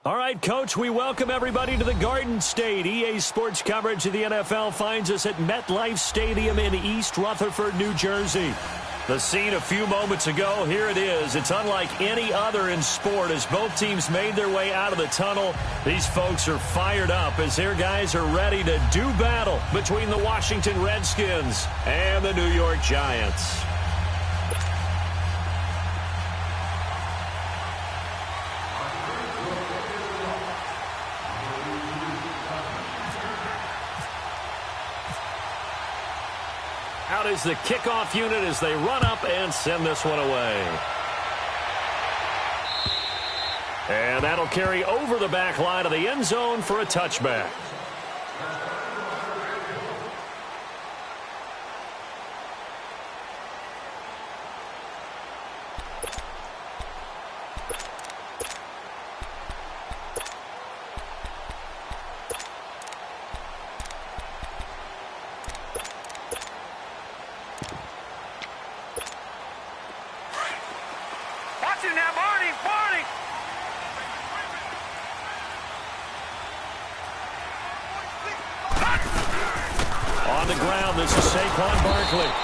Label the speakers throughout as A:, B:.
A: All right, Coach, we welcome everybody to the Garden State. EA Sports coverage of the NFL finds us at MetLife Stadium in East Rutherford, New Jersey. The scene a few moments ago, here it is. It's unlike any other in sport as both teams made their way out of the tunnel. These folks are fired up as their guys are ready to do battle between the Washington Redskins and the New York Giants. Out is the kickoff unit as they run up and send this one away. And that'll carry over the back line of the end zone for a touchback.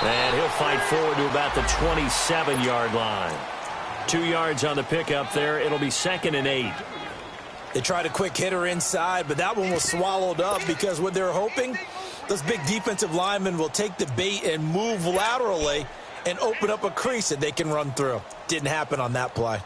A: And he'll fight forward to about the 27-yard line. 2 yards on the pickup there. It'll be 2nd and 8.
B: They tried a quick hitter inside, but that one was swallowed up because what they're hoping, those big defensive linemen will take the bait and move laterally and open up a crease that they can run through. Didn't happen on that play.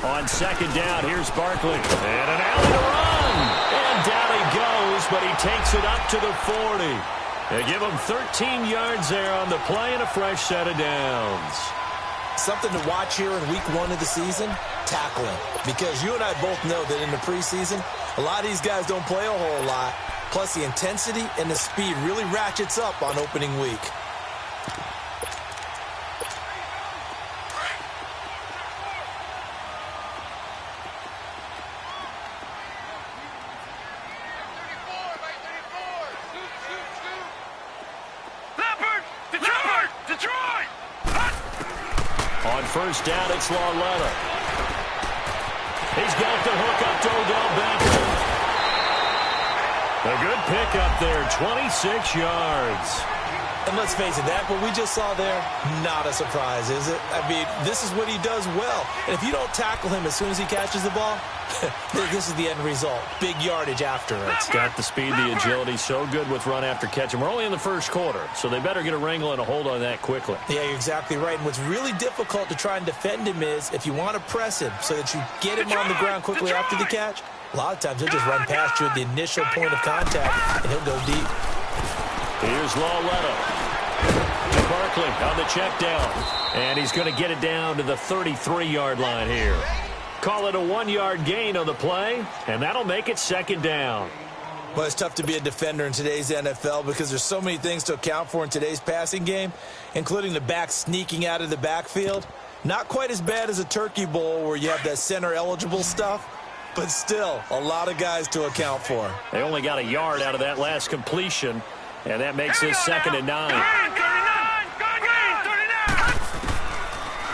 A: On 2nd down, here's Barkley. And an alley to run. And down he goes, but he takes it up to the 40. They give him 13 yards there on the play and a fresh set of downs.
B: Something to watch here in week 1 of the season, tackling. Because you and I both know that in the preseason, a lot of these guys don't play a whole lot. Plus the intensity and the speed really ratchets up on opening week.
A: On 1st down, it's Lawletta. He's got the hook up to Odell Beckham. A good pickup there, 26 yards.
B: And let's face it, that what we just saw there, not a surprise, is it? I mean, this is what he does well. And if you don't tackle him as soon as he catches the ball, this is the end result. Big yardage after it.
A: It's got the speed, the agility, so good with run after catch. And we're only in the 1st quarter, so they better get a wrangle and a hold on that quickly.
B: Yeah, you're exactly right. And what's really difficult to try and defend him is if you want to press him so that you get him on the ground quickly after the catch, a lot of times he'll just run past you at the initial point of contact, and he'll go deep.
A: Here's Lawletta. Barkley on the check down. And he's going to get it down to the 33-yard line here. Call it a 1-yard gain on the play, and that'll make it 2nd down.
B: Well, it's tough to be a defender in today's NFL because there's so many things to account for in today's passing game, including the back sneaking out of the backfield. Not quite as bad as a turkey bowl where you have that center-eligible stuff, but still a lot of guys to account for.
A: They only got a yard out of that last completion, and that makes this 2nd and 9.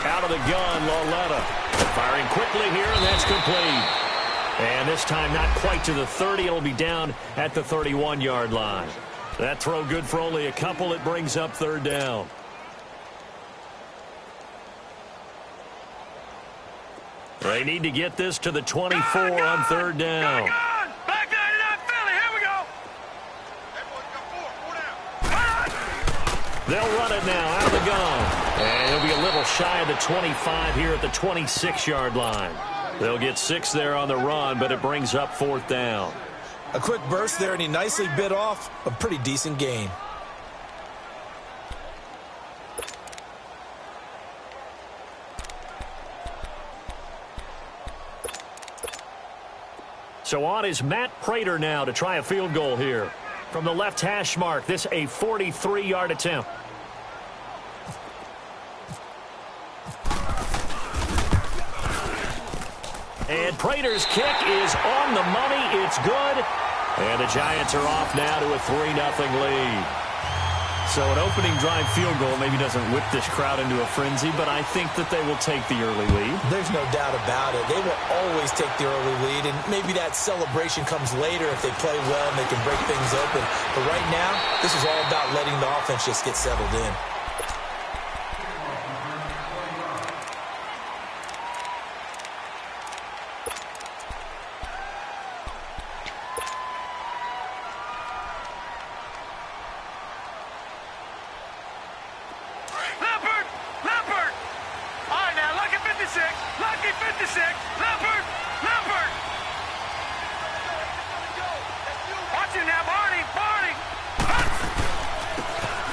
A: Out of the gun, Lawletta. Firing quickly here, and that's complete. And this time not quite to the 30. It'll be down at the 31-yard line. That throw good for only a couple. It brings up 3rd down. They need to get this to the 24 on 3rd down. They'll run it now out of the gun. And he'll be a little shy of the 25 here at the 26-yard line. They'll get 6 there on the run, but it brings up 4th down.
B: A quick burst there, and he nicely bit off a pretty decent gain.
A: So on is Matt Prater now to try a field goal here. From the left hash mark, this a 43-yard attempt. Prater's kick is on the money. It's good. And the Giants are off now to a 3-0 lead. So an opening drive field goal maybe doesn't whip this crowd into a frenzy, but I think that they will take the early lead.
B: There's no doubt about it. They will always take the early lead, and maybe that celebration comes later if they play well and they can break things open. But right now, this is all about letting the offense just get settled in.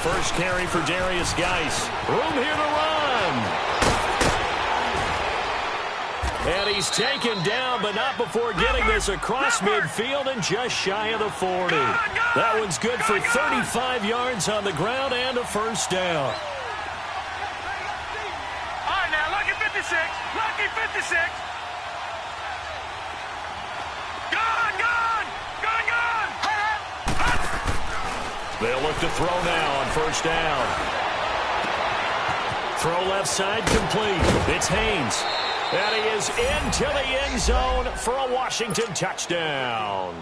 A: First carry for Darius Geis. Room here to run. And he's taken down, but not before getting this across midfield and just shy of the 40. That one's good for 35 yards on the ground and a first down.
C: All right, now, lucky 56. Lucky 56.
A: They'll look to throw now on first down. Throw left side complete. It's Haynes. And he is into the end zone for a Washington touchdown.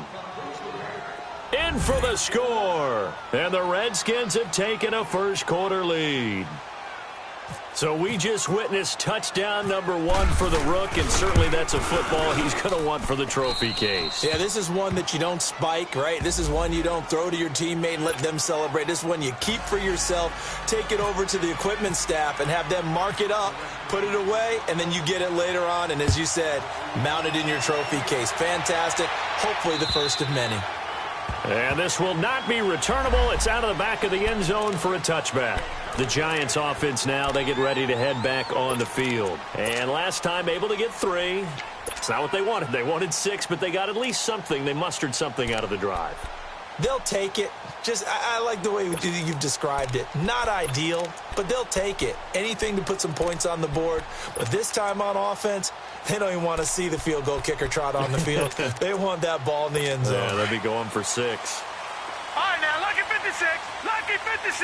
A: In for the score. And the Redskins have taken a first quarter lead. So we just witnessed touchdown number 1 for the Rook, and certainly that's a football he's going to want for the trophy case.
B: Yeah, this is one that you don't spike, right? This is one you don't throw to your teammate and let them celebrate. This is one you keep for yourself, take it over to the equipment staff and have them mark it up, put it away, and then you get it later on, and as you said, mount it in your trophy case. Fantastic. Hopefully the first of many.
A: And this will not be returnable. It's out of the back of the end zone for a touchback. The Giants offense now, they get ready to head back on the field. And last time able to get 3. It's not what they wanted. They wanted 6, but they got at least something. They mustered something out of the drive.
B: They'll take it. I like the way you've described it. Not ideal, but they'll take it. Anything to put some points on the board. But this time on offense, they don't even want to see the field goal kicker trot on the field. They want that ball in the end zone.
A: Yeah, they'll be going for 6.
C: All right, now, lucky 56. Lucky 56.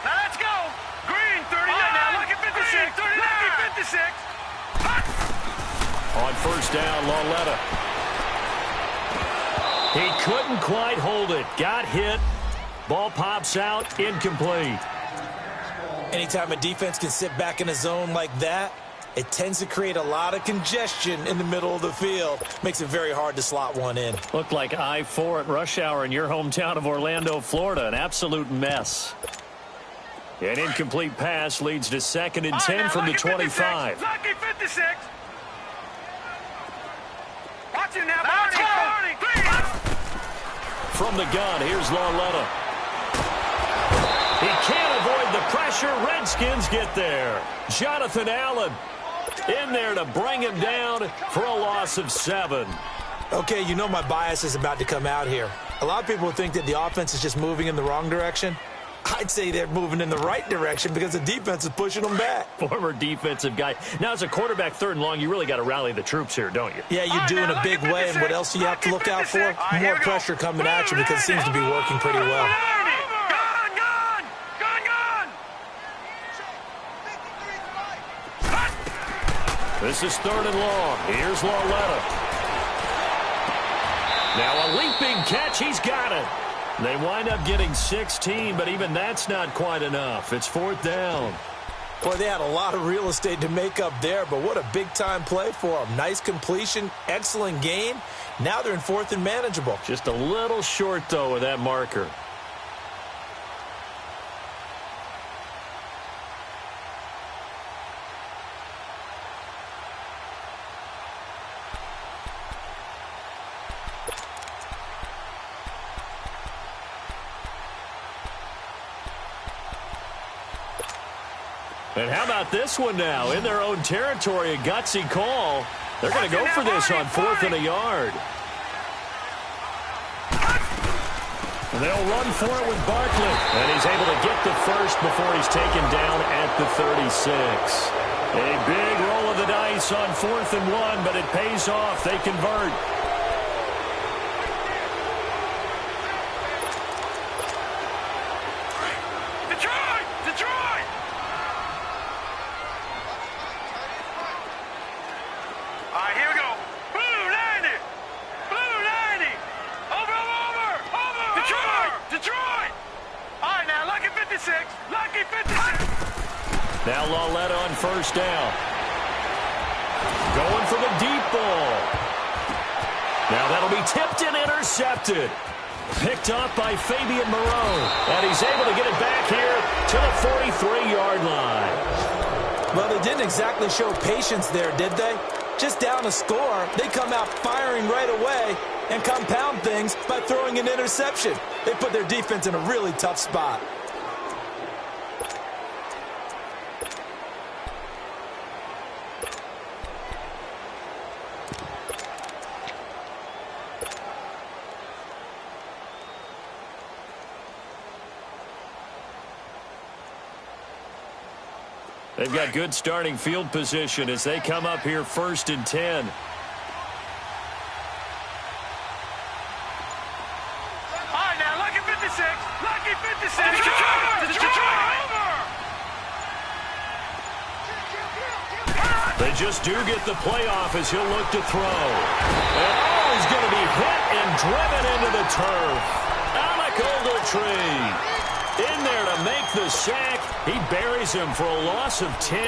C: Now, let's go. Green, 39. All right, now, lucky 56. Green, 39. Lucky 56.
A: On first down, Lauletta. He couldn't quite hold it. Got hit. Ball pops out. Incomplete.
B: Anytime a defense can sit back in a zone like that, it tends to create a lot of congestion in the middle of the field. Makes it very hard to slot one in.
A: Looked like I-4 at rush hour in your hometown of Orlando, Florida. An absolute mess. An incomplete pass leads to 2nd and 10 from the 25.
C: Lucky 56. Watch it now, Barney.
A: From the gun, here's Lauletta. He can't avoid the pressure. Redskins get there. Jonathan Allen in there to bring him down for a loss of 7.
B: Okay, you know my bias is about to come out here. A lot of people think that the offense is just moving in the wrong direction. I'd say they're moving in the right direction because the defense is pushing them back.
A: Former defensive guy. Now, as a quarterback 3rd and long, you really got to rally the troops here, don't you?
B: Yeah, you do in a big way. And what else do you have to look out for? More pressure coming at you because it seems to be working pretty well.
A: This is 3rd and long. Here's Lauletta. Now a leaping catch. He's got it. They wind up getting 16, but even that's not quite enough. It's 4th down.
B: Boy, they had a lot of real estate to make up there, but what a big-time play for them. Nice completion, excellent gain. Now they're in 4th and manageable.
A: Just a little short, though, with that marker. And how about this one now? In their own territory, a gutsy call. They're going to go for this on 4th and a yard. They'll run for it with Barkley. And he's able to get the first before he's taken down at the 36. A big roll of the dice on 4th and 1, but it pays off. They convert.
C: Detroit! All right, here we go. Blue 90! Blue 90! Over! Detroit! All right, now, lucky 56. Lucky 56.
A: Now Lawletta on first down. Going for the deep ball. Now that'll be tipped and intercepted. Picked up by Fabian Moreau. And he's able to get it back here to the 43-yard line.
B: Well, they didn't exactly show patience there, did they? Just down a score, they come out firing right away and compound things by throwing an interception. They put their defense in a really tough spot.
A: They've got good starting field position as they come up here 1st and 10.
C: All right, now, lucky 56. Lucky 56. Detroit!
A: They just do get the playoff as he'll look to throw. And he's going to be hit and driven into the turf. Alec Ogletree in there to make the sack. He buries him for a loss of 10.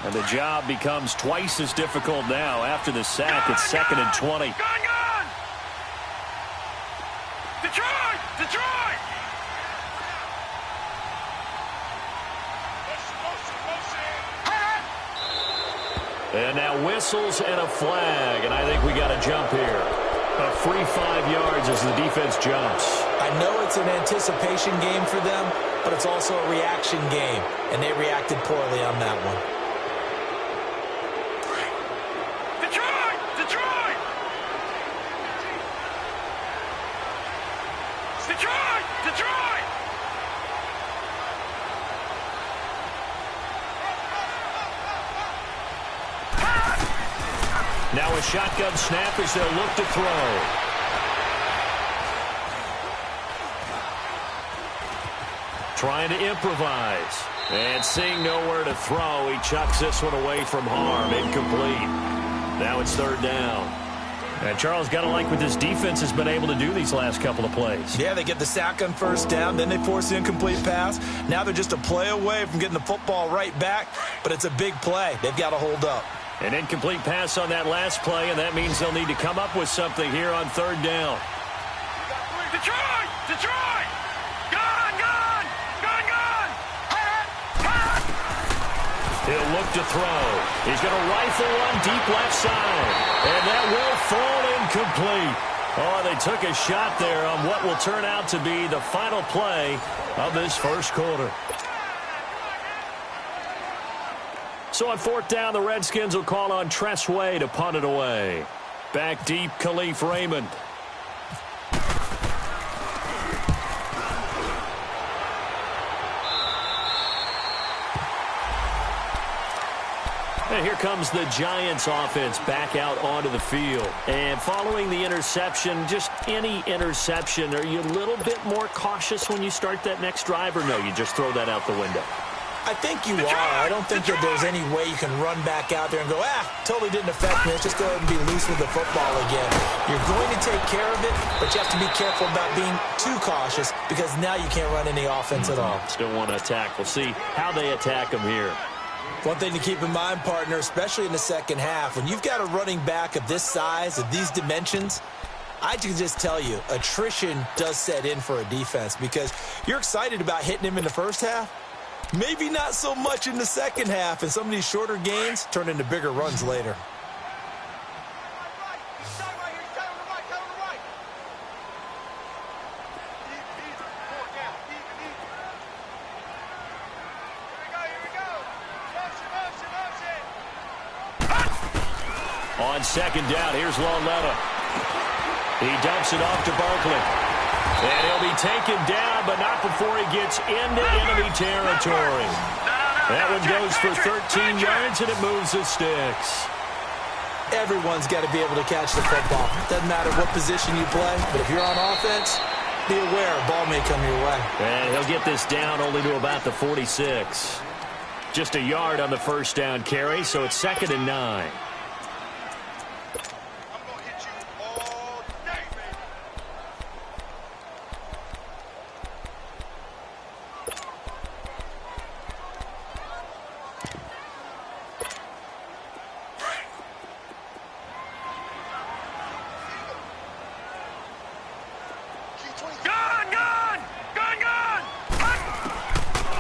A: And the job becomes twice as difficult now after the sack. It's 2nd and 20.
C: Gone! Detroit!
A: And now whistles and a flag, and I think we got a jump here. A free 5 yards as the defense jumps.
B: I know it's an anticipation game for them, but it's also a reaction game, and they reacted poorly on that one.
C: Detroit!
A: Now a shotgun snap as they'll look to throw. Trying to improvise. And seeing nowhere to throw, he chucks this one away from harm. Incomplete. Now it's 3rd down. And Charles, got to like what this defense has been able to do these last couple of plays.
B: Yeah, they get the sack on 1st down, then they force the incomplete pass. Now they're just a play away from getting the football right back, but it's a big play. They've got to hold up.
A: An incomplete pass on that last play, and that means they'll need to come up with something here on 3rd down.
C: Detroit!
A: He'll look to throw. He's going to rifle one deep left side. And that will fall incomplete. Oh, they took a shot there on what will turn out to be the final play of this 1st quarter. So on 4th down, the Redskins will call on Tress Way to punt it away. Back deep, Khalif Raymond. And here comes the Giants offense back out onto the field. And following the interception, just any interception, are you a little bit more cautious when you start that next drive, or no, you just throw that out the window?
B: I think you are. I don't think that there's any way you can run back out there and go, totally didn't affect me. Let's just go ahead and be loose with the football again. You're going to take care of it, but you have to be careful about being too cautious because now you can't run any offense at all.
A: Still want to attack. We'll see how they attack them here.
B: One thing to keep in mind, partner, especially in the second half, when you've got a running back of this size, of these dimensions, I can just tell you, attrition does set in for a defense because you're excited about hitting him in the first half. Maybe not so much in the second half, and some of these shorter gains turn into bigger runs later.
A: On second down, here's Lauletta. He dumps it off to Barkley. And he'll be taken down, but not before he gets into enemy territory. That one goes for 13 yards, and it moves the sticks.
B: Everyone's got to be able to catch the football. Doesn't matter what position you play, but if you're on offense, be aware a ball may come your way.
A: And he'll get this down only to about the 46. Just a yard on the first down carry, so it's 2nd and 9.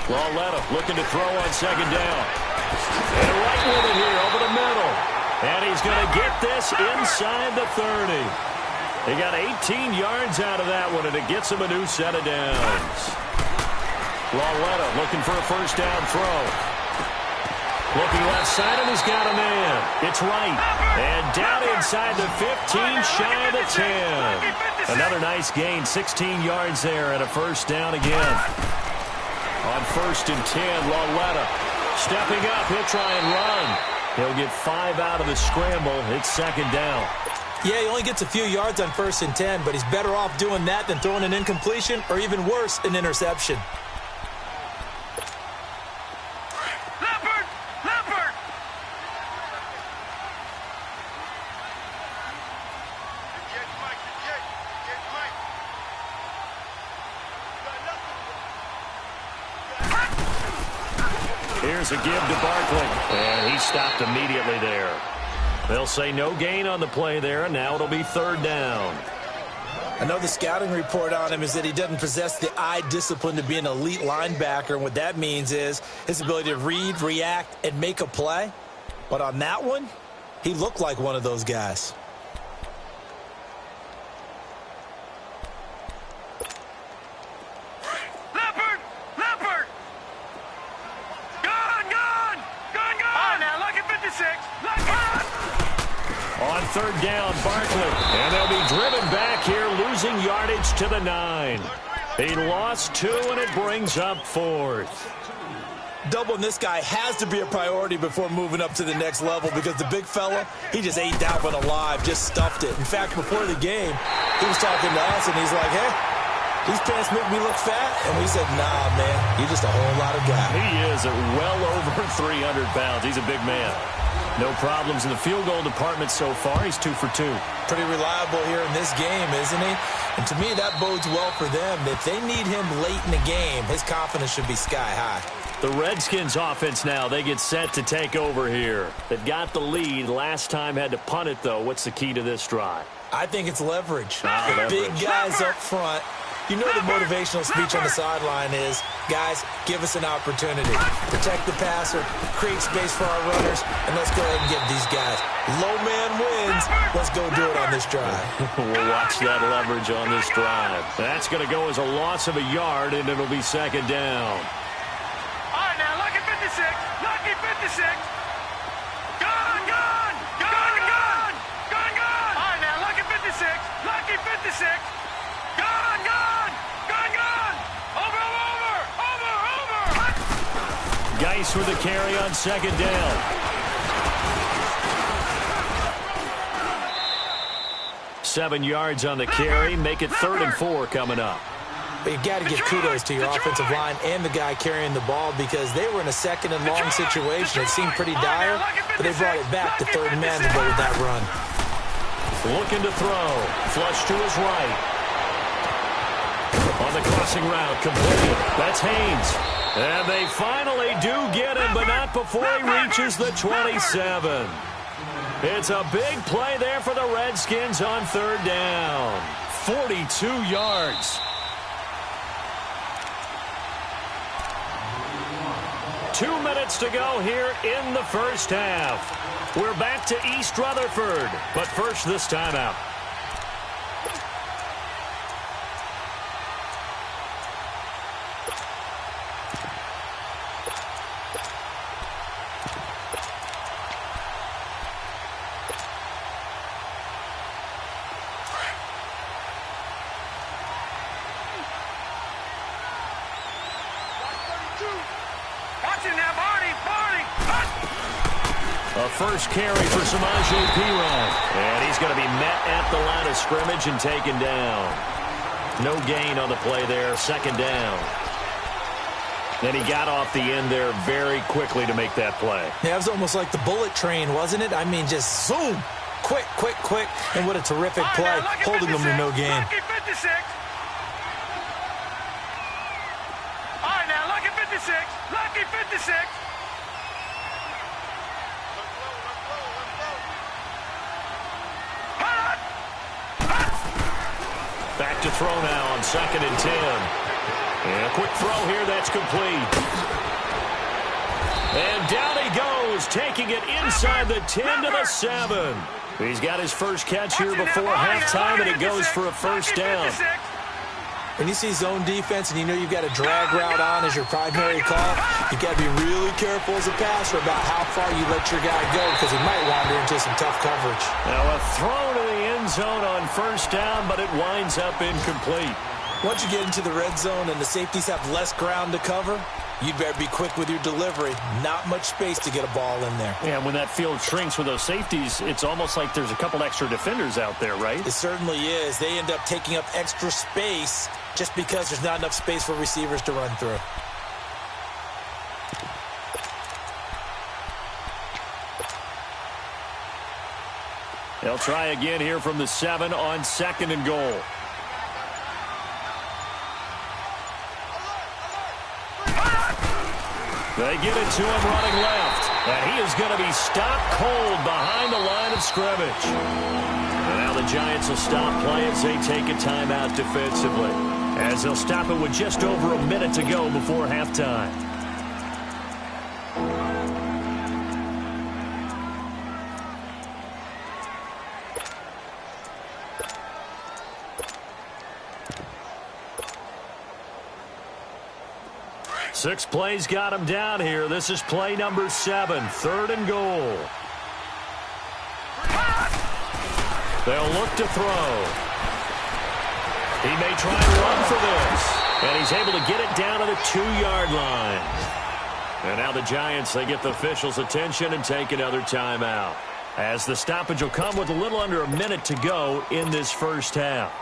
A: Lauletta looking to throw on second down. And right with it here over the middle. And he's going to get this inside the 30. He got 18 yards out of that one, and it gets him a new set of downs. Lauletta looking for a first down throw. Looking left side, and he's got a man. It's right. And down inside the 15, shy of the 10. Another nice gain, 16 yards there, and a first down again. On 1st and 10, Lauletta stepping up. He'll try and run. He'll get 5 out of the scramble. It's 2nd down.
B: Yeah, he only gets a few yards on 1st and 10, but he's better off doing that than throwing an incompletion or even worse, an interception.
A: Here's a give to Barkley. And he stopped immediately there. They'll say no gain on the play there, and now it'll be 3rd down.
B: I know the scouting report on him is that he doesn't possess the eye discipline to be an elite linebacker, and what that means is his ability to read, react, and make a play. But on that one, he looked like one of those guys.
A: On 3rd down, Barkley. And they'll be driven back here, losing yardage to the 9. He lost 2, and it brings up 4th.
B: Doubling this guy has to be a priority before moving up to the next level because the big fella, he just ate that one alive, just stuffed it. In fact, before the game, he was talking to us, and he's like, hey, these pants make me look fat? And we said, nah, man, you're just a whole lot of guy.
A: He is at well over 300 pounds. He's a big man. No problems in the field goal department so far. He's 2 for 2.
B: Pretty reliable here in this game, isn't he? And to me, that bodes well for them. If they need him late in the game, his confidence should be sky high.
A: The Redskins offense now, they get set to take over here. They've got the lead. Last time had to punt it, though. What's the key to this drive?
B: I think it's leverage.
A: Leverage.
B: Big guys up front. You know the motivational speech on the sideline is, guys, give us an opportunity. Protect the passer, create space for our runners, and let's go ahead and give these guys. Low man wins. Let's go do it on this drive.
A: We'll watch that leverage on this drive. That's going to go as a loss of a yard, and it'll be 2nd down.
C: All right, now, lucky 56. Lucky 56. Gone, gone, gone, gone, gone, gone. All right, now, lucky 56. Lucky 56. Gone, gone, gone, gone. Over, over, over, over.
A: Geis with the carry on 2nd down. Seven yards on the carry. Make it 3rd and 4 coming up.
B: But you've got to give kudos to your offensive line and the guy carrying the ball because they were in a 2nd and long situation. It seemed pretty dire, but they brought it back to 3rd and manageable with that run.
A: Looking to throw. Flush to his right. On the crossing route, completed. That's Haynes. And they finally do get him, but not before he reaches the 27. It's a big play there for the Redskins on 3rd down. 42 yards. 2 minutes to go here in the first half. We're back to East Rutherford, but first this timeout. A first carry for Samaje Perine. And he's going to be met at the line of scrimmage and taken down. No gain on the play there. Second down. Then he got off the end there very quickly to make that play.
B: Yeah, it was almost like the bullet train, wasn't it? I mean, just zoom. Quick, quick, quick. And what a terrific play, holding them to no gain.
C: Lucky 56. All right, now, lucky 56. Lucky 56.
A: Back to throw now on 2nd and 10. And a quick throw here, that's complete. And down he goes, taking it inside the 10 to the 7. He's got his first catch here before halftime, and it goes for a first down.
B: When you see zone defense and you know you've got a drag route on as your primary call, you got to be really careful as a passer about how far you let your guy go because he might wander into some tough coverage.
A: Now a throw to the end zone on first down, but it winds up incomplete.
B: Once you get into the red zone and the safeties have less ground to cover, you'd better be quick with your delivery. Not much space to get a ball in there.
A: Yeah, when that field shrinks with those safeties, it's almost like there's a couple extra defenders out there, right?
B: It certainly is. They end up taking up extra space just because there's not enough space for receivers to run through.
A: They'll try again here from the 7 on 2nd and goal. They get it to him running left. And he is going to be stopped cold behind the line of scrimmage. And now the Giants will stop play as they take a timeout defensively. As they'll stop it with just over a minute to go before halftime. Six plays got him down here. This is play number 7, 3rd and goal. They'll look to throw. He may try and run for this. And he's able to get it down to the 2-yard line. And now the Giants, they get the officials' attention and take another timeout. As the stoppage will come with a little under a minute to go in this first half.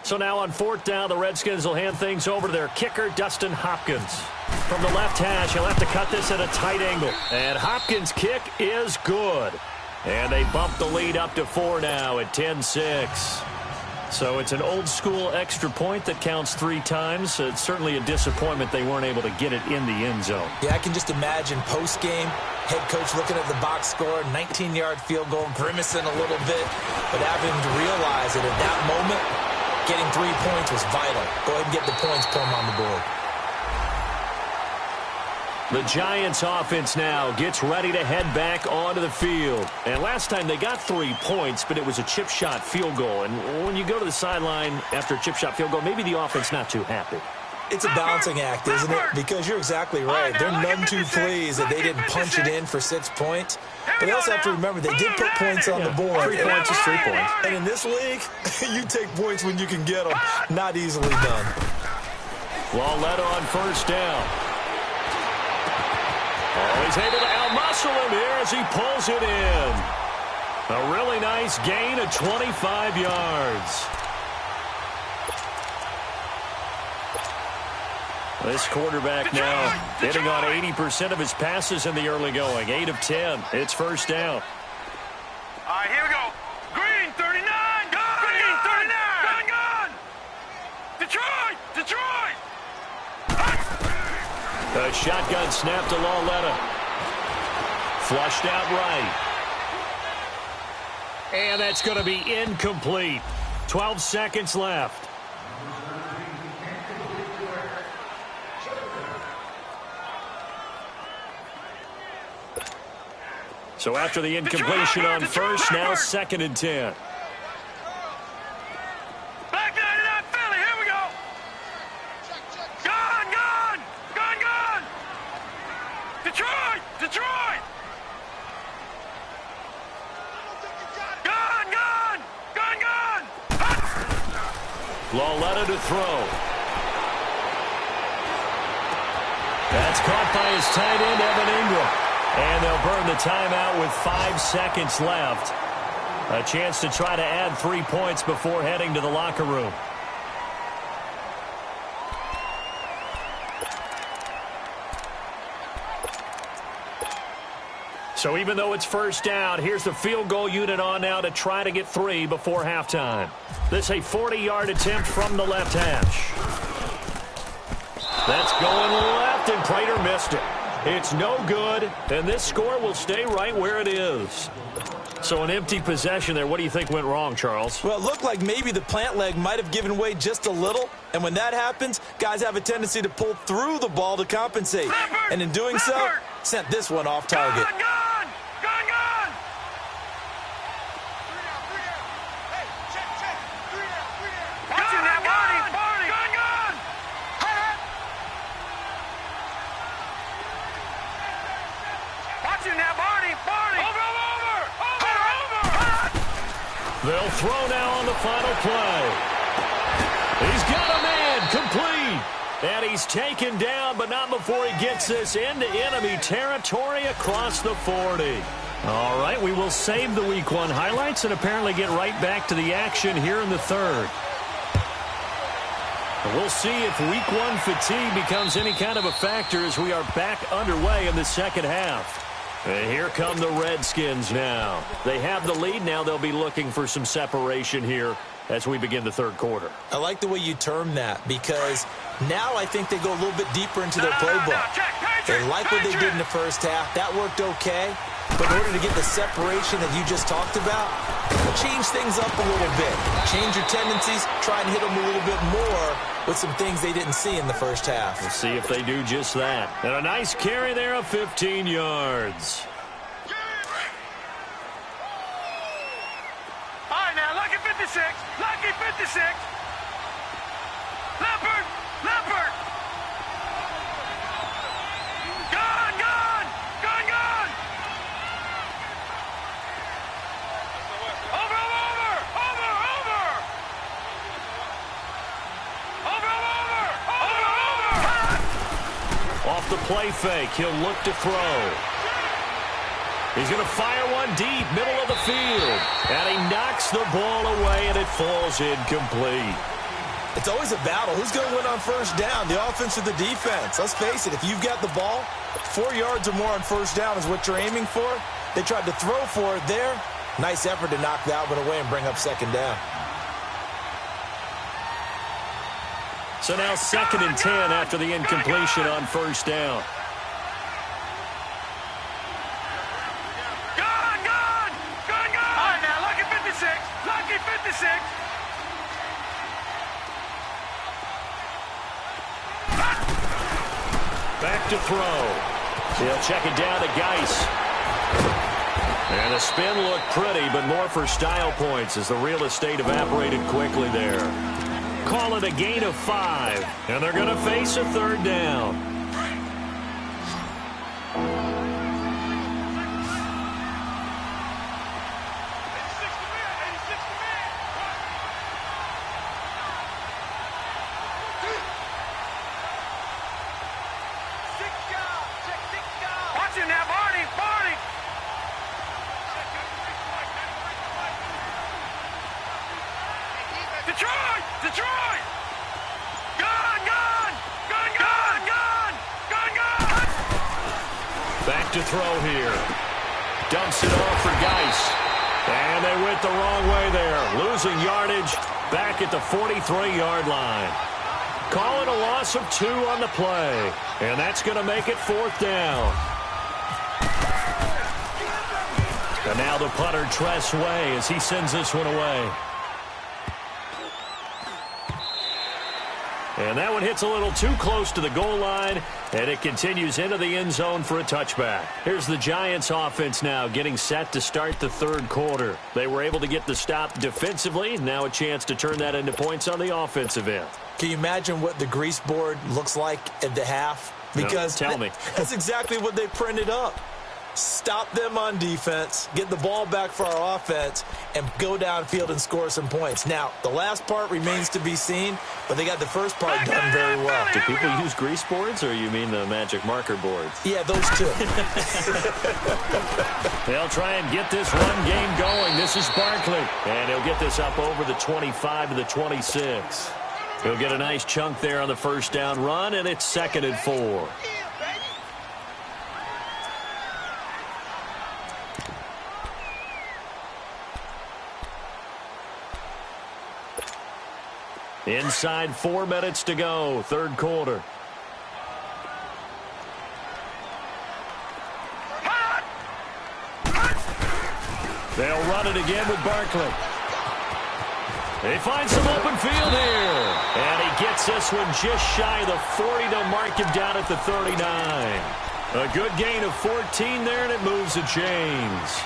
A: So now on 4th down, the Redskins will hand things over to their kicker, Dustin Hopkins. From the left hash, he'll have to cut this at a tight angle. And Hopkins' kick is good. And they bump the lead up to 4 now at 10-6. So it's an old-school extra point that counts 3 times. It's certainly a disappointment they weren't able to get it in the end zone.
B: Yeah, I can just imagine post-game, head coach looking at the box score, 19-yard field goal, grimacing a little bit, but having to realize that at that moment, getting 3 points was vital. Go ahead and get the points, put them on the board.
A: The Giants offense now gets ready to head back onto the field. And last time they got 3 points, but it was a chip shot field goal. And when you go to the sideline after a chip shot field goal, maybe the offense not too happy.
B: It's a balancing act, isn't it? Because you're exactly right. They're none too pleased that they didn't punch it in for 6 points. But they also have to remember they did put points on the board.
A: 3 points is 3 points.
B: And in this league, you take points when you can get them. Not easily done.
A: Lauletta on first down. Oh, he's able to out-muscle him here as he pulls it in. A really nice gain of 25 yards. This quarterback now hitting on 80% of his passes in the early going. 8 of 10. It's first down.
C: All right, here we go. Green, 39. Green, 39. Gun. Detroit. Detroit.
A: A shotgun snap to Lauletta. Flushed out right. And that's going to be incomplete. 12 seconds left. So after the incompletion on first, now 2nd and 10.
C: Back 99 Philly, here we go. Gun. Detroit.
A: Lauletta to throw. That's caught by his tight end, Evan Ingram. And they'll burn the timeout with 5 seconds left. A chance to try to add 3 points before heading to the locker room. So even though it's first down, here's the field goal unit on now to try to get 3 before halftime. This a 40-yard attempt from the left hash. That's going left, and Prater missed it. It's no good, and this score will stay right where it is. So an empty possession there. What do you think went wrong, Charles?
B: Well, it looked like maybe the plant leg might have given way just a little. And when that happens, guys have a tendency to pull through the ball to compensate. And in doing so, sent this one off target.
C: Gone! Watching that Barney! Gone! Watching that Barney! Over!
A: They'll throw now on the final play. He's got a man, complete. And he's taken down, but not before he gets this into enemy territory across the 40. All right, we will save the Week 1 highlights and apparently get right back to the action here in the third. And we'll see if Week 1 fatigue becomes any kind of a factor as we are back underway in the second half. And here come the Redskins now. They have the lead. Now they'll be looking for some separation here as we begin the third quarter.
B: I like the way you term that because now I think they go a little bit deeper into their playbook. They like what they did in the first half. That worked okay. But in order to get the separation that you just talked about, change things up a little bit. Change your tendencies. Try and hit them a little bit more with some things they didn't see in the first half.
A: We'll see if they do just that. And a nice carry there of 15 yards.
C: All right, now, lucky 56. Lucky 56. Leopard. Gone. Over.
A: Off the play fake, he'll look to throw. He's going to fire one deep, middle of the field. And he knocks the ball away, and it falls incomplete.
B: It's always a battle. Who's going to win on first down, the offense or the defense? Let's face it, if you've got the ball, 4 yards or more on first down is what you're aiming for. They tried to throw for it there. Nice effort to knock that one away and bring up second down.
A: So now 2nd and 10 after the incompletion on first down.
C: Gone. All right, now, lucky 56. Lucky 56.
A: Back to throw. He'll check it down to Geis. And the spin looked pretty, but more for style points as the real estate evaporated quickly there. Call it a gain of 5, and they're going to face a third down.
C: Watching that Barney. Detroit. Gone.
A: Back to throw here. Dumps it off for Geis. And they went the wrong way there. Losing yardage back at the 43-yard line. Call it a loss of 2 on the play. And that's going to make it 4th down. And now the punter, Tress Way, as he sends this one away. And that one hits a little too close to the goal line, and it continues into the end zone for a touchback. Here's the Giants offense now getting set to start the third quarter. They were able to get the stop defensively. Now a chance to turn that into points on the offensive end.
B: Can you imagine what the grease board looks like at the half? Because
A: no, tell me.
B: That's exactly what they printed up. stop them on defense, get the ball back for our offense, and go downfield and score some points. Now, the last part remains to be seen, but they got the first part done very well.
A: Do people use grease boards, or you mean the magic marker boards?
B: Yeah, those two.
A: They'll try and get this run game going. This is Barkley, and he'll get this up over the 25 to the 26. He'll get a nice chunk there on the first down run, and it's 2nd and 4. Inside 4 minutes to go, third quarter. They'll run it again with Barkley. They find some open field here. And he gets this one just shy of the 40 to mark him down at the 39. A good gain of 14 there, and it moves the chains.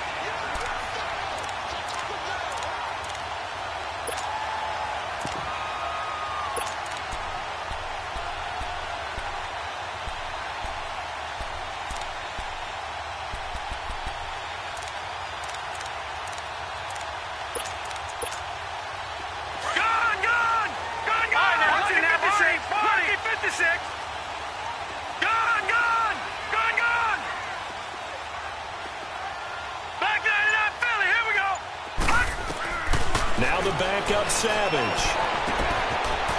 A: Now the backup Savage.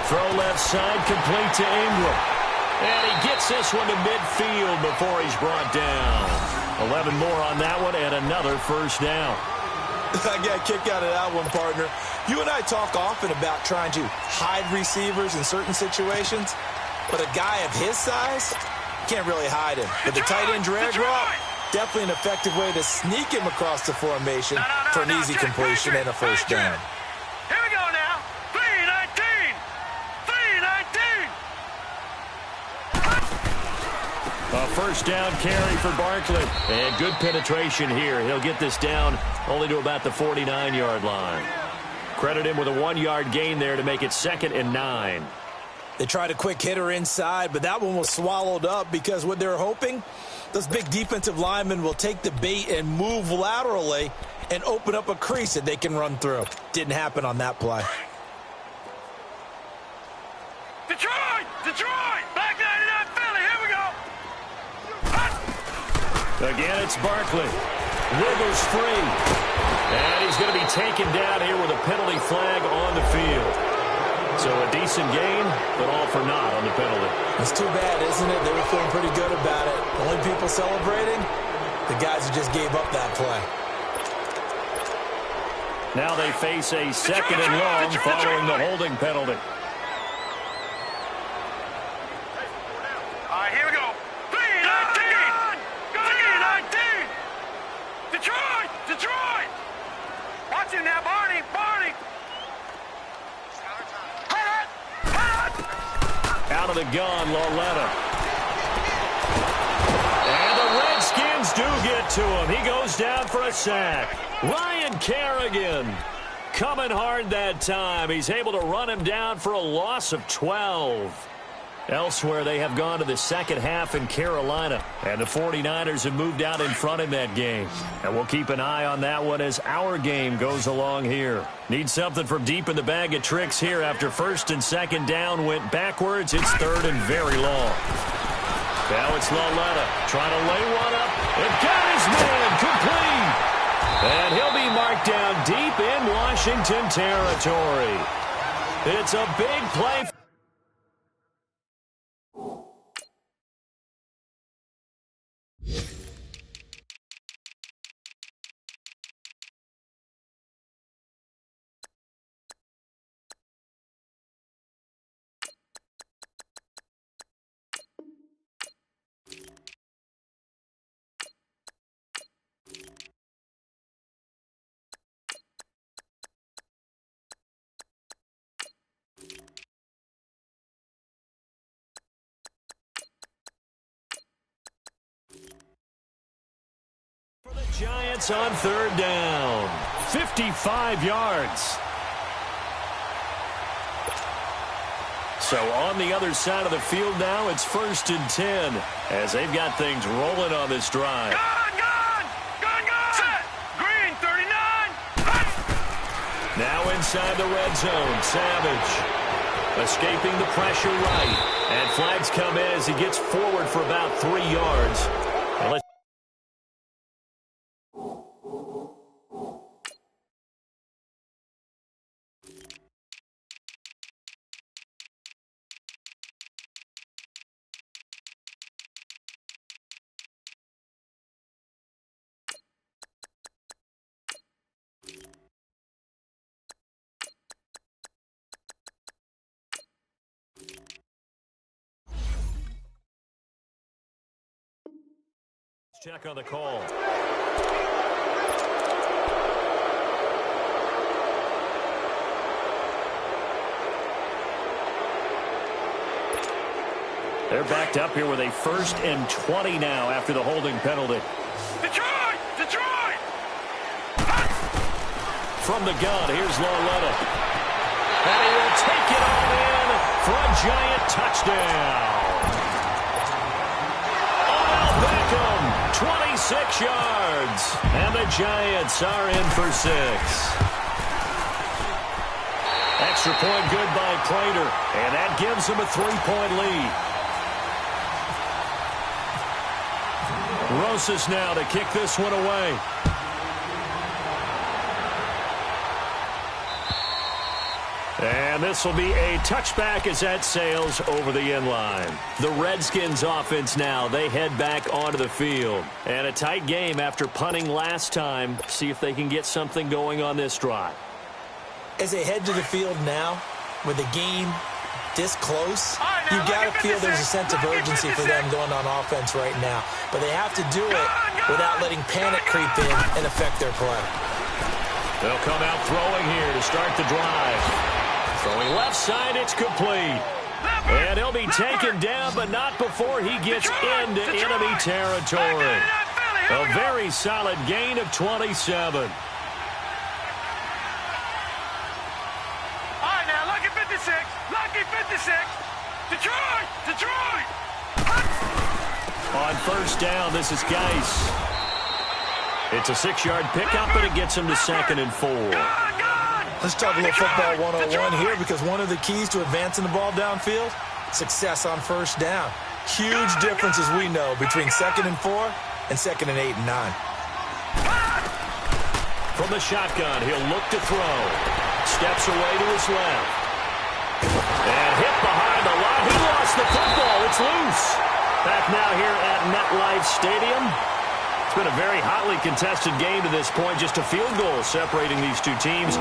A: Throw left side, complete to Ingram. And he gets this one to midfield before he's brought down. 11 more on that one and another first down.
B: I got a kick out of that one, partner. You and I talk often about trying to hide receivers in certain situations, but a guy of his size can't really hide him. But the tight end drag route, definitely an effective way to sneak him across the formation for an easy completion and a first down.
C: Here we go now. 3-19. 3-19.
A: A first down carry for Barkley. And good penetration here. He'll get this down only to about the 49-yard line. Credit him with a 1-yard gain there to make it 2nd and 9.
B: They tried a quick hitter inside, but that one was swallowed up because what they're hoping, those big defensive linemen will take the bait and move laterally and open up a crease that they can run through. Didn't happen on that play.
C: Detroit! Detroit! Back 99 Philly, here we go!
A: Again, it's Barkley. Wiggles free. And he's going to be taken down here with a penalty flag on the field. So a decent gain, but all for naught on the penalty.
B: It's too bad, isn't it? They were feeling pretty good about it. Only people celebrating, the guys who just gave up that play.
A: Now they face a 2nd and long following the holding penalty.
C: All right, here we go. 3-19. 3-19. Detroit! Detroit! Watch him now, Barney! Barney!
A: Out of the gun, Lauletta. And the Redskins do get to him. He goes down for a sack. Ryan Kerrigan coming hard that time. He's able to run him down for a loss of 12. Elsewhere, they have gone to the second half in Carolina, and the 49ers have moved out in front in that game. And we'll keep an eye on that one as our game goes along here. Need something from deep in the bag of tricks here after 1st and 2nd down went backwards. It's 3rd and very long. Now it's Lauletta trying to lay one up and got his man complete. And he'll be marked down deep in Washington territory. It's a big play. Giants on 3rd down. 55 yards. So on the other side of the field now, it's 1st and 10 as they've got things rolling on this drive.
C: Gun!
A: Now inside the red zone, Savage escaping the pressure right. And flags come in as he gets forward for about 3 yards. Now let's check on the call. They're backed up here with a 1st and 20 now after the holding penalty.
C: Detroit! Detroit!
A: From the gun, here's Lauletta. And he will take it all in for a giant touchdown. Beckham, 26 yards. And the Giants are in for 6. Extra point good by Prater. And that gives them a 3-point lead. Rosas now to kick this one away. And this will be a touchback as that sails over the end line. The Redskins offense now, they head back onto the field. And a tight game after punting last time. See if they can get something going on this drive.
B: As they head to the field now, with the game this close, you got to feel there's a sense of urgency for them going on offense right now. But they have to do it without letting panic creep in and affect their play.
A: They'll come out throwing here to start the drive. Throwing left side, it's complete. And he'll be taken down, but not before he gets into enemy territory. A very solid gain of 27.
C: All right, now, lucky 56. Lucky 56. Detroit! Detroit!
A: On 1st down, this is Geis. It's a 6-yard pickup, and it gets him to 2nd and 4.
B: Let's talk a little football 101 here, because one of the keys to advancing the ball downfield, success on 1st down. Huge difference, as we know, between 2nd and 4 and 2nd and 8 and 9.
A: From the shotgun, he'll look to throw. Steps away to his left. And hit behind the line. He lost the football. It's loose. Back now here at MetLife Stadium. It's been a very hotly contested game to this point. Just a field goal separating these two teams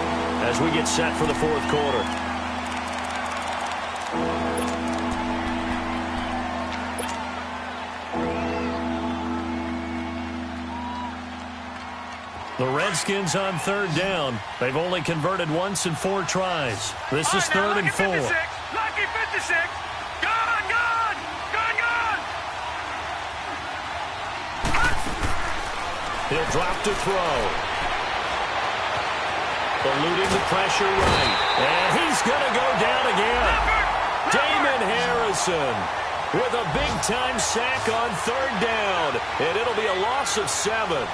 A: as we get set for the 4th quarter. The Redskins on 3rd down. They've only converted once in 4 tries. This is 3rd and 4.
C: Lucky 56. Gone, gone, gone, gone.
A: He'll drop to throw. Eluding the pressure right. And he's going to go down again. Damon Harrison with a big-time sack on 3rd down. And it'll be a loss of 7.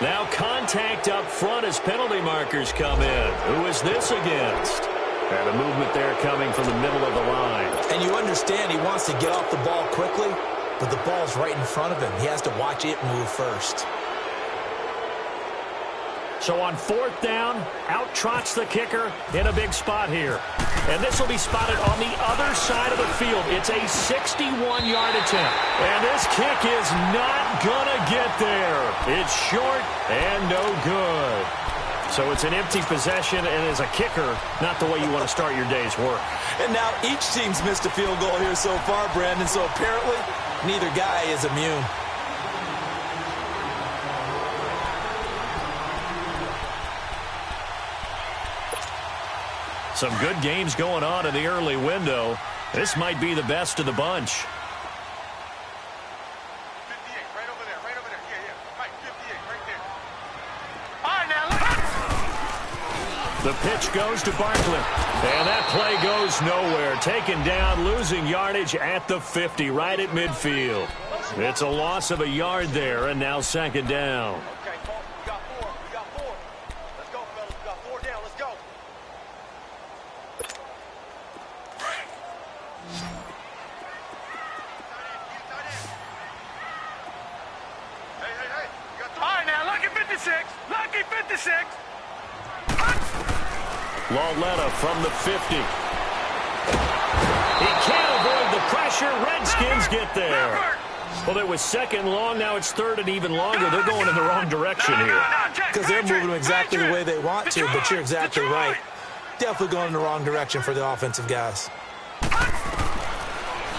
A: Now contact up front as penalty markers come in. Who is this against? And a movement there coming from the middle of the line.
B: And you understand he wants to get off the ball quickly, but the ball's right in front of him. He has to watch it move first.
A: So on 4th down, out trots the kicker in a big spot here. And this will be spotted on the other side of the field. It's a 61-yard attempt. And this kick is not going to get there. It's short and no good. So it's an empty possession, and as a kicker, not the way you want to start your day's work.
B: And now each team's missed a field goal here so far, Brandon, so apparently neither guy is immune.
A: Some good games going on in the early window. This might be the best of the bunch.
C: 58, right over there, right over there. Yeah, yeah. Right, 58, right there.
A: The pitch goes to Barkley. And that play goes nowhere. Taken down, losing yardage at the 50, right at midfield. It's a loss of a yard there, and now second down.
C: Okay, folks, we got four. We got four. Let's go, fellas. We got four down. Let's go. Hey. All right, now, lucky 56. Lucky 56.
A: Lauletta from the 50. He can't avoid the pressure. Redskins get there. Well, it was second long. Now it's third and even longer. They're going in the wrong direction here.
B: Because they're moving exactly the way they want to, but you're exactly right. Definitely going in the wrong direction for the offensive guys.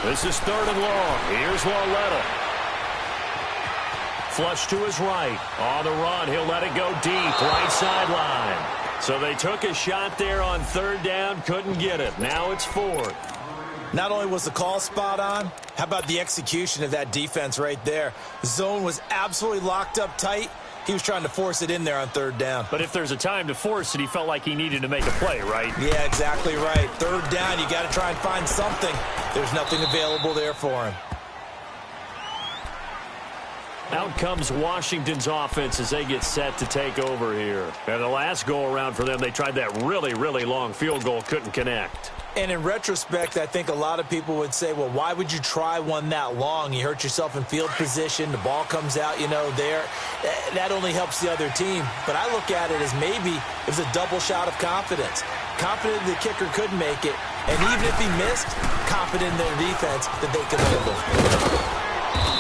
A: This is third and long. Here's Lauletta. Flush to his right. On the run, he'll let it go deep. Right sideline. So they took a shot there on third down. Couldn't get it. Now it's fourth.
B: Not only was the call spot on, how about the execution of that defense right there? The zone was absolutely locked up tight. He was trying to force it in there on third down.
A: But if there's a time to force it, he felt like he needed to make a play, right?
B: Yeah, exactly right. Third down, you got to try and find something. There's nothing available there for him.
A: Out comes Washington's offense as they get set to take over here. And the last go-around for them, they tried that really, really long field goal, couldn't connect.
B: And in retrospect, I think a lot of people would say, well, why would you try one that long? You hurt yourself in field position. The ball comes out, there. That only helps the other team. But I look at it as maybe it was a double shot of confidence. Confident the kicker could make it. And even if he missed, confident in their defense that they could hold him.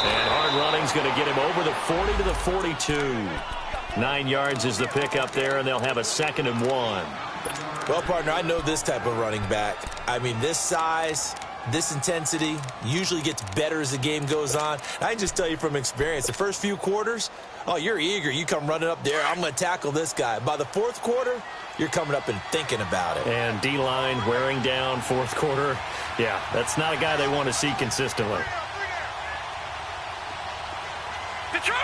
A: And hard running's going to get him over the 40 to the 42. 9 yards is the pickup there, and they'll have a 2nd and 1.
B: Well, partner, I know this type of running back. I mean, this size, this intensity usually gets better as the game goes on. I can just tell you from experience, the first few quarters, oh, you're eager. You come running up there. I'm going to tackle this guy. By the fourth quarter, you're coming up and thinking about it.
A: And D-line wearing down fourth quarter. Yeah, that's not a guy they want to see consistently.
C: Detroit!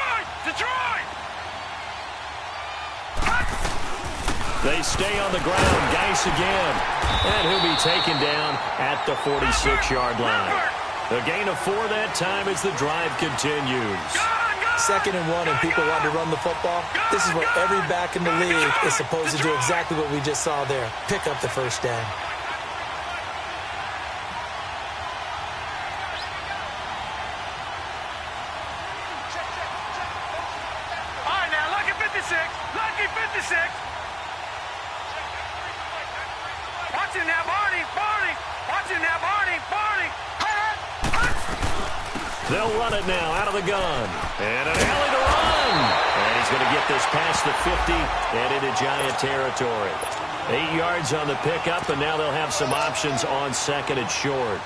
A: They stay on the ground. Geis again. And he'll be taken down at the 46-yard line. A gain of 4 that time as the drive continues.
B: 2nd and 1 and people want to run the football. This is where every back in the league is supposed to do exactly what we just saw there. Pick up the first down.
C: All right, now, lucky 56. Lucky 56. Watch him now, Barney. Watch him now, Barney.
A: They'll run it now out of the gun. And an alley to run. And he's going to get this past the 50 and into Giant territory. 8 yards on the pickup, and now they'll have some options on 2nd and short.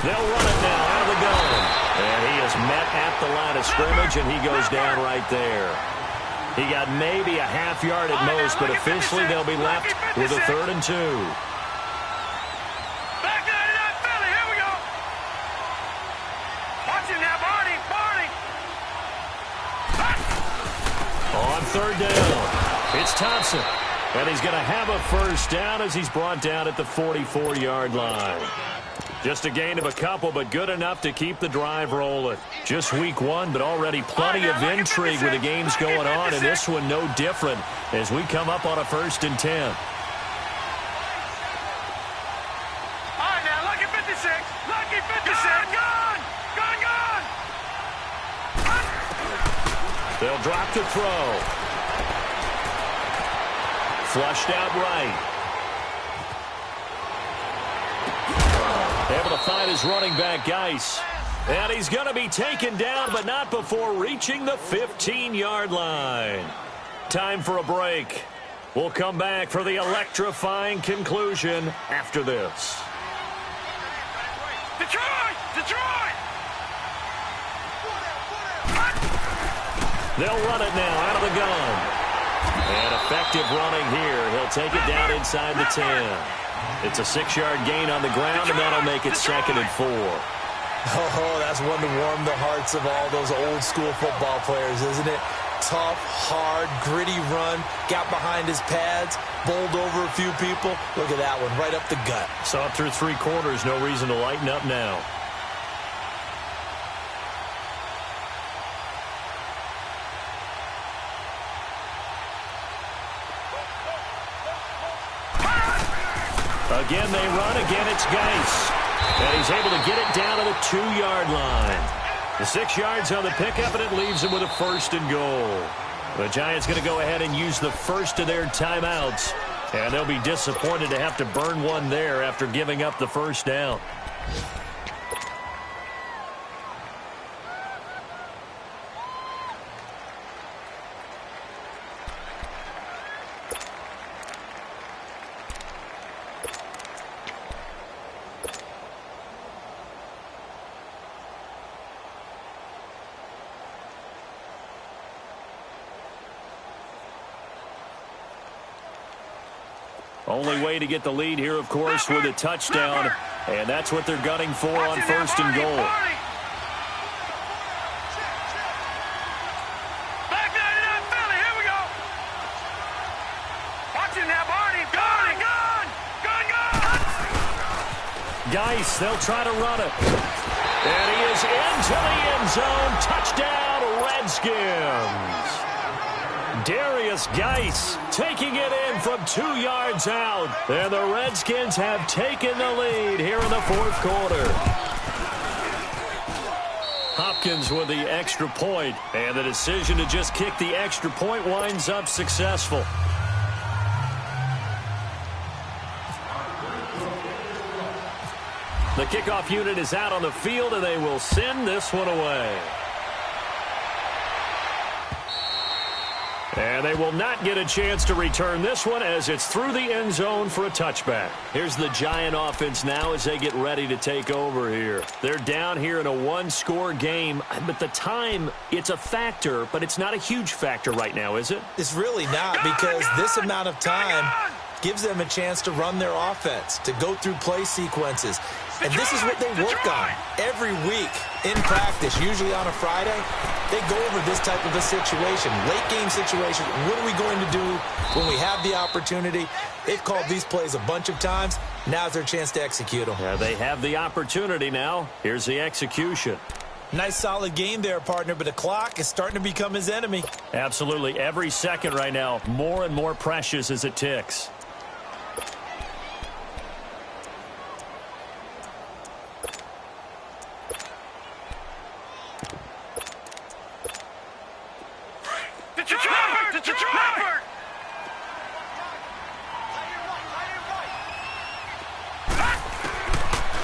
A: They'll run it now out of the gun. And he is met at the line of scrimmage, and he goes down right there. He got maybe a half yard at most, but officially they'll be left with a 3rd and 2.
C: Back to that Philly. Here we go. Watch him now, Barney.
A: On 3rd down, it's Thompson. And he's going to have a first down as he's brought down at the 44-yard line. Just a gain of a couple, but good enough to keep the drive rolling. Just week 1, but already plenty of intrigue with the games going on, and this one no different as we come up on a 1st and 10.
C: All right, now, lucky 56. Lucky 56. Gun!
A: They'll drop the throw. Flushed out right. Able to find his running back, Geis. And he's going to be taken down, but not before reaching the 15-yard line. Time for a break. We'll come back for the electrifying conclusion after this.
C: Detroit!
A: They'll run it now out of the gun. And effective running here. He'll take it down inside the 10. It's a 6-yard gain on the ground, and that'll make it 2nd and 4.
B: Oh, that's one to warm the hearts of all those old-school football players, isn't it? Tough, hard, gritty run, got behind his pads, bowled over a few people. Look at that one, right up the gut.
A: Saw it through 3 quarters, no reason to lighten up now. Again, they run. Again, it's Geis. And he's able to get it down to the 2-yard line. The 6 yards on the pickup, and it leaves him with a 1st and goal. The Giants going to go ahead and use the first of their timeouts. And they'll be disappointed to have to burn one there after giving up the 1st down. Only way to get the lead here, of course, with a touchdown. And that's what they're gunning for on 1st and goal.
C: Back 99 Philly, here we go. Watching that, Barney. Gun.
A: Geis, they'll try to run it. And he is into the end zone. Touchdown, Redskins. Darius Geis taking it in from 2 yards out. And the Redskins have taken the lead here in the 4th quarter. Hopkins with the extra point, and the decision to just kick the extra point winds up successful. The kickoff unit is out on the field, and they will send this one away. And they will not get a chance to return this one as it's through the end zone for a touchback. Here's the Giant offense now as they get ready to take over here. They're down here in a 1-score game, but the time, it's a factor, but it's not a huge factor right now, is it?
B: It's really not, because this amount of time gives them a chance to run their offense, to go through play sequences. And this is what they work on every week in practice, usually on a Friday. They go over this type of a situation, late game situation. What are we going to do when we have the opportunity? They've called these plays a bunch of times. Now's their chance to execute them.
A: Yeah, they have the opportunity now. Here's the execution.
B: Nice solid game there, partner, but the clock is starting to become his enemy.
A: Absolutely. Every second right now, more and more precious as it ticks.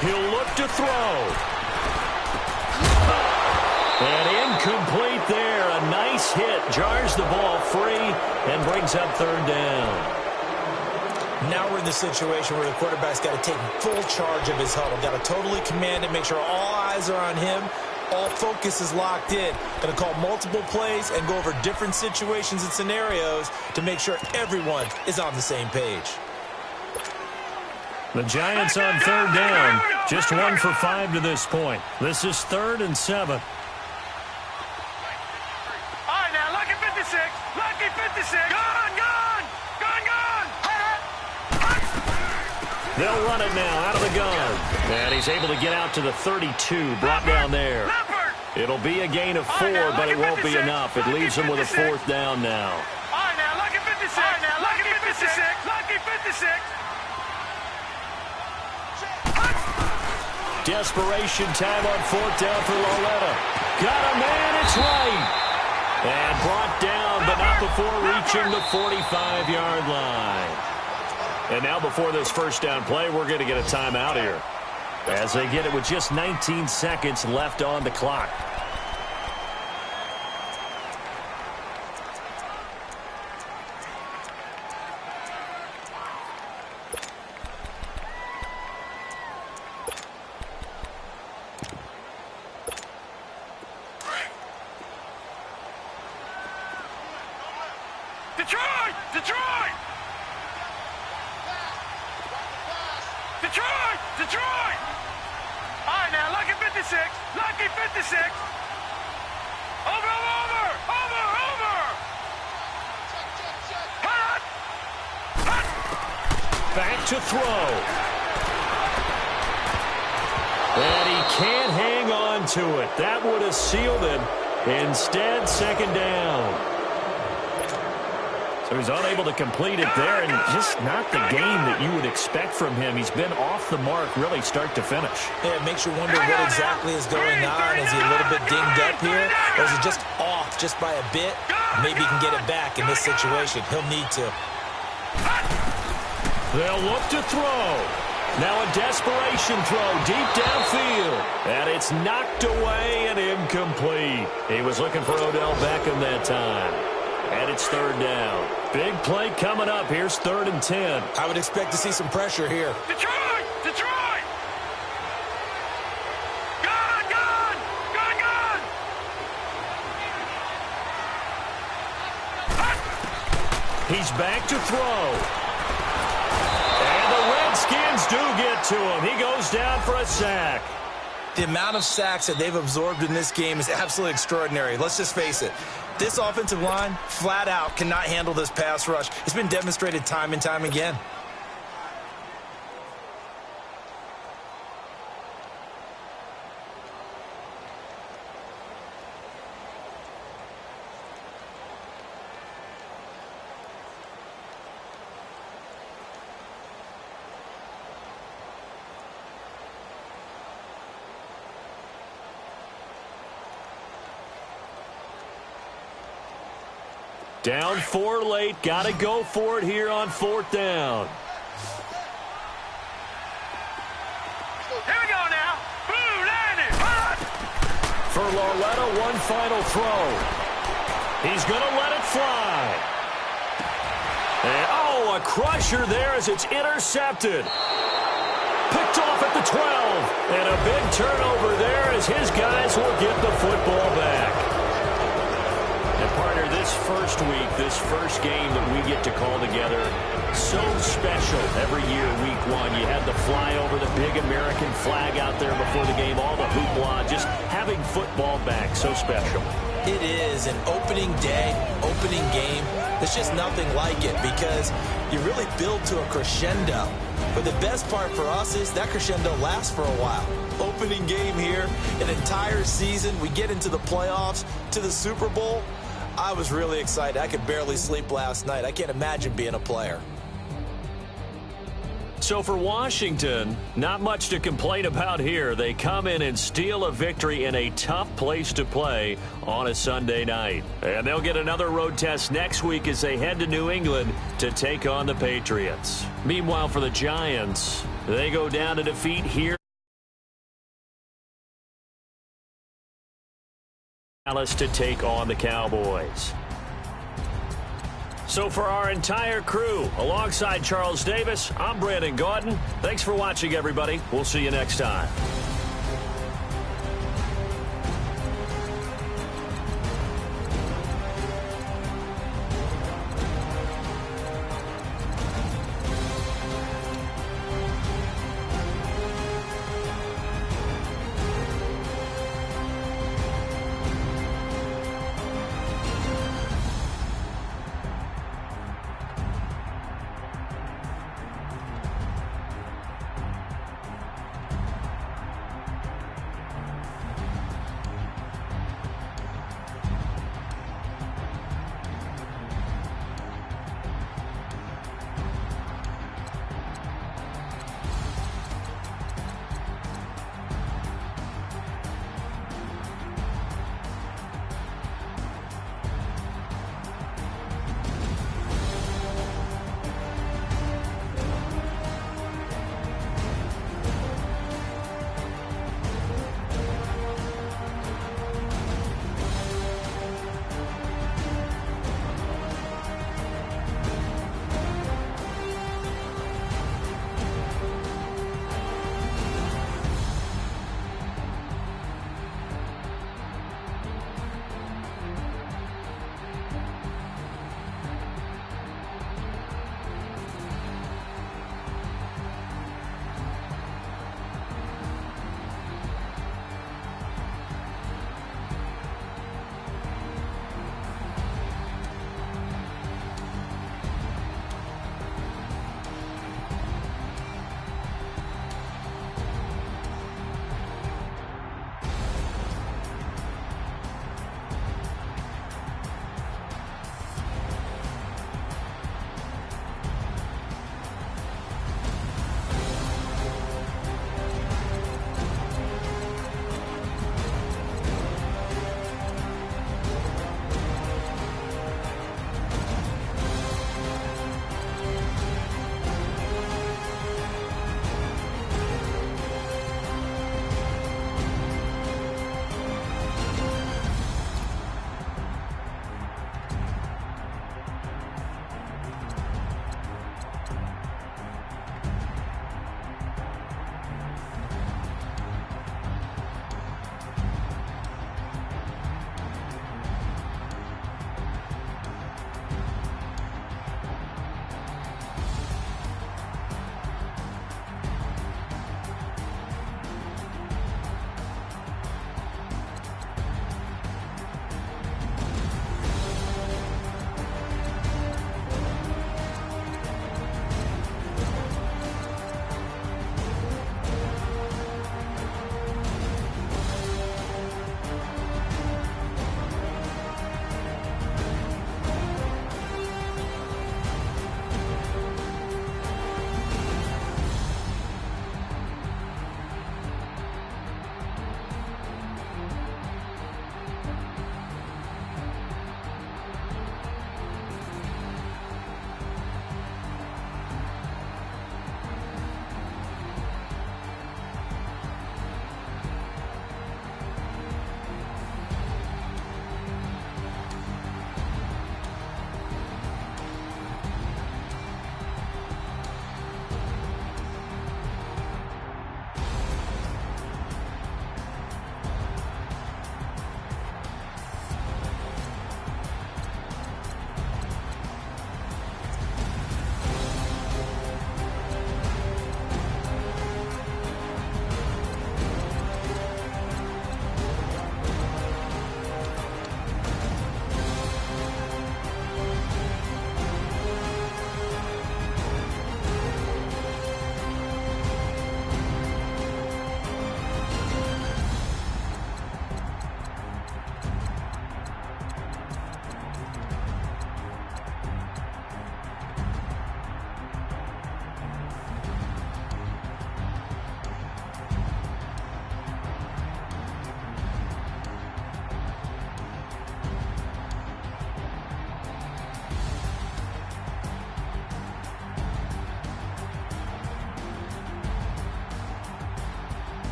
A: He'll look to throw. And incomplete there. A nice hit. Jars the ball free and brings up 3rd down.
B: Now we're in the situation where the quarterback's got to take full charge of his huddle. Got to totally command it, make sure all eyes are on him. All focus is locked in. Going to call multiple plays and go over different situations and scenarios to make sure everyone is on the same page.
A: The Giants on 3rd down. Just 1 for 5 to this point. This is 3rd and 7.
C: All right, now, lucky 56. Lucky 56. Gun.
A: They'll run it now out of the gun. And he's able to get out to the 32, brought down there. It'll be a gain of 4, but it won't be enough. It leaves him with a 4th down now.
C: All right, now, lucky 56. All right, now, lucky 56. Lucky 56.
A: Desperation time on 4th down for Lauletta. Got a man, it's right. And brought down, but not before reaching the 45-yard line. And now before this 1st down play, we're going to get a timeout here, as they get it with just 19 seconds left on the clock.
C: Detroit! 56. Over. Hut.
A: Back to throw. And he can't hang on to it. That would have sealed it. Instead, second down. So he's unable to complete it there, and just not the game that you would expect from him. He's been off the mark really start to finish.
B: Yeah, it makes you wonder what exactly is going on. Is he a little bit dinged up here, or is he just off just by a bit? Maybe he can get it back in this situation. He'll need to.
A: They'll look to throw. Now a desperation throw deep downfield. And it's knocked away and incomplete. He was looking for Odell Beckham that time. And it's third down. Big play coming up. Here's 3rd and 10.
B: I would expect to see some pressure here.
C: Detroit! Gun!
A: He's back to throw. And the Redskins do get to him. He goes down for a sack.
B: The amount of sacks that they've absorbed in this game is absolutely extraordinary. Let's just face it. This offensive line, flat out, cannot handle this pass rush. It's been demonstrated time and time again.
A: Down 4 late. Got to go for it here on 4th down.
C: Here we go now. Blue landed.
A: For Loretta, one final throw. He's going to let it fly. And, oh, a crusher there as it's intercepted. Picked off at the 12. And a big turnover there as his guys will get the football back. And partner, this first week, this first game that we get to call together, so special every year, week 1. You had the flyover, the big American flag out there before the game, all the hoopla, just having football back, so special.
B: It is an opening day, opening game. There's just nothing like it because you really build to a crescendo. But the best part for us is that crescendo lasts for a while. Opening game here, an entire season. We get into the playoffs, to the Super Bowl. I was really excited. I could barely sleep last night. I can't imagine being a player.
A: So for Washington, not much to complain about here. They come in and steal a victory in a tough place to play on a Sunday night. And they'll get another road test next week as they head to New England to take on the Patriots. Meanwhile, for the Giants, they go down to defeat here Dallas to take on the Cowboys. So for our entire crew, alongside Charles Davis, I'm Brandon Gaudin. Thanks for watching, everybody. We'll see you next time.